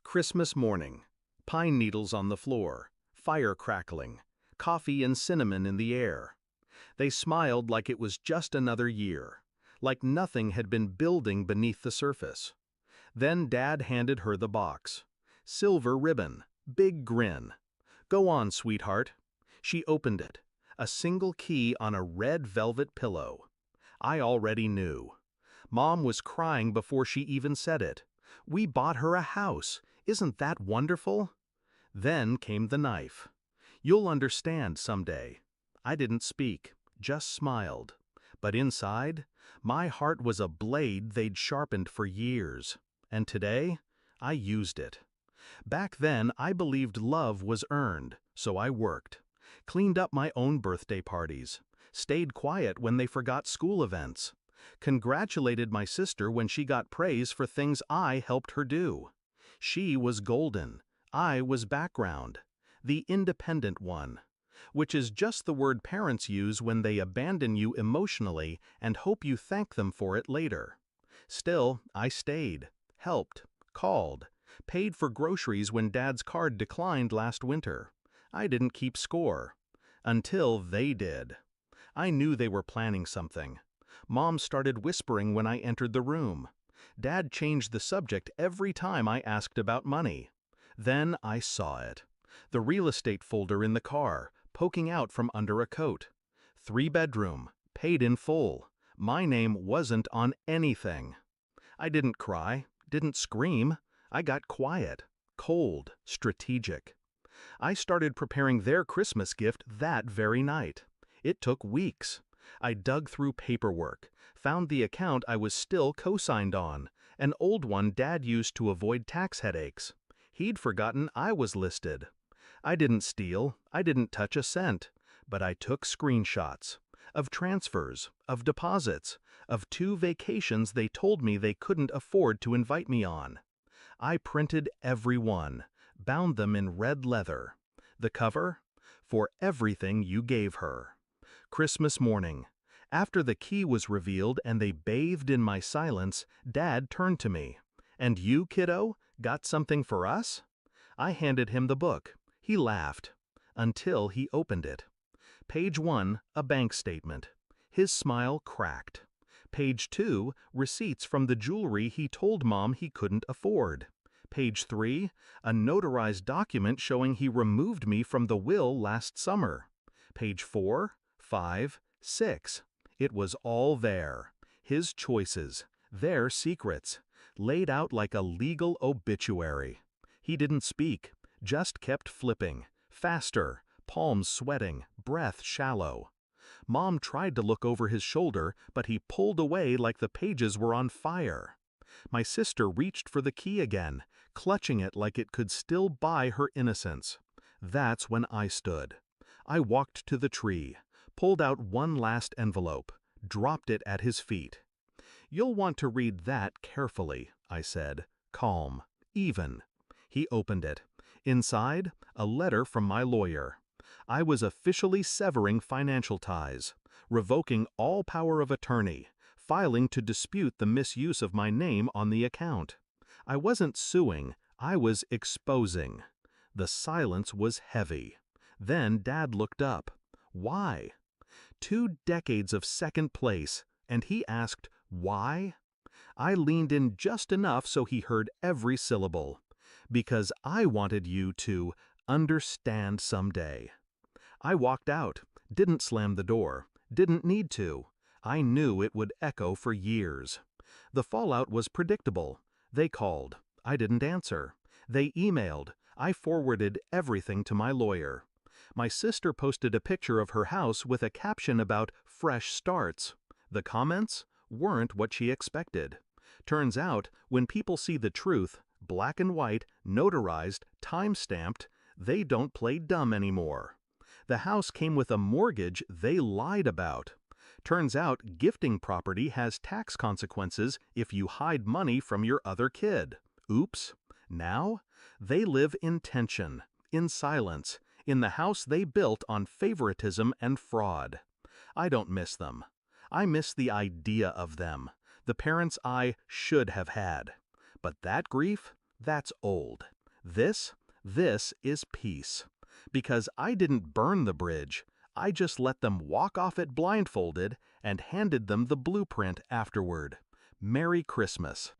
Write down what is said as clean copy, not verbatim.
Christmas morning. Pine needles on the floor, fire crackling, coffee and cinnamon in the air. They smiled like it was just another year, like nothing had been building beneath the surface. Then Dad handed her the box. Silver ribbon, big grin. "Go on, sweetheart." She opened it. A single key on a red velvet pillow. I already knew. Mom was crying before she even said it. "We bought her a house. Isn't that wonderful?" Then came the knife. "You'll understand someday." I didn't speak, just smiled. But inside, my heart was a blade they'd sharpened for years. And today, I used it. Back then, I believed love was earned, so I worked. Cleaned up my own birthday parties. Stayed quiet when they forgot school events. Congratulated my sister when she got praise for things I helped her do. She was golden. I was background. The independent one. Which is just the word parents use when they abandon you emotionally and hope you thank them for it later. Still, I stayed, helped, called, paid for groceries when Dad's card declined last winter. I didn't keep score. Until they did. I knew they were planning something. Mom started whispering when I entered the room. Dad changed the subject every time I asked about money. Then I saw it. The real estate folder in the car, poking out from under a coat. 3-bedroom, paid in full. My name wasn't on anything. I didn't cry, didn't scream. I got quiet, cold, strategic. I started preparing their Christmas gift that very night. It took weeks. I dug through paperwork, found the account I was still co-signed on, an old one Dad used to avoid tax headaches. He'd forgotten I was listed. I didn't steal, I didn't touch a cent, but I took screenshots of transfers, of deposits, of 2 vacations they told me they couldn't afford to invite me on. I printed every one, bound them in red leather. The cover? "For everything you gave her." Christmas morning. After the key was revealed and they bathed in my silence, Dad turned to me. "And you, kiddo, got something for us?" I handed him the book. He laughed. Until he opened it. Page 1, a bank statement. His smile cracked. Page 2, receipts from the jewelry he told Mom he couldn't afford. Page 3, a notarized document showing he removed me from the will last summer. Page 4, 5, 6. It was all there. His choices, their secrets, laid out like a legal obituary. He didn't speak, just kept flipping, faster, palms sweating, breath shallow. Mom tried to look over his shoulder, but he pulled away like the pages were on fire. My sister reached for the key again, clutching it like it could still buy her innocence. That's when I stood. I walked to the tree, pulled out one last envelope, dropped it at his feet. "You'll want to read that carefully," I said, calm, even. He opened it. Inside, a letter from my lawyer. I was officially severing financial ties, revoking all power of attorney, filing to dispute the misuse of my name on the account. I wasn't suing, I was exposing. The silence was heavy. Then Dad looked up. Why? 2 decades of second place, and he asked, why? I leaned in just enough so he heard every syllable. "Because I wanted you to understand someday." I walked out, didn't slam the door, didn't need to. I knew it would echo for years. The fallout was predictable. They called. I didn't answer. They emailed. I forwarded everything to my lawyer. My sister posted a picture of her house with a caption about fresh starts. The comments weren't what she expected. Turns out, when people see the truth, black and white, notarized, time-stamped, they don't play dumb anymore. The house came with a mortgage they lied about. Turns out gifting property has tax consequences if you hide money from your other kid. Oops. Now, they live in tension, in silence, in the house they built on favoritism and fraud. I don't miss them. I miss the idea of them, the parents I should have had. But that grief, That's old. This is peace. Because I didn't burn the bridge, I just let them walk off it blindfolded and handed them the blueprint afterward. Merry Christmas.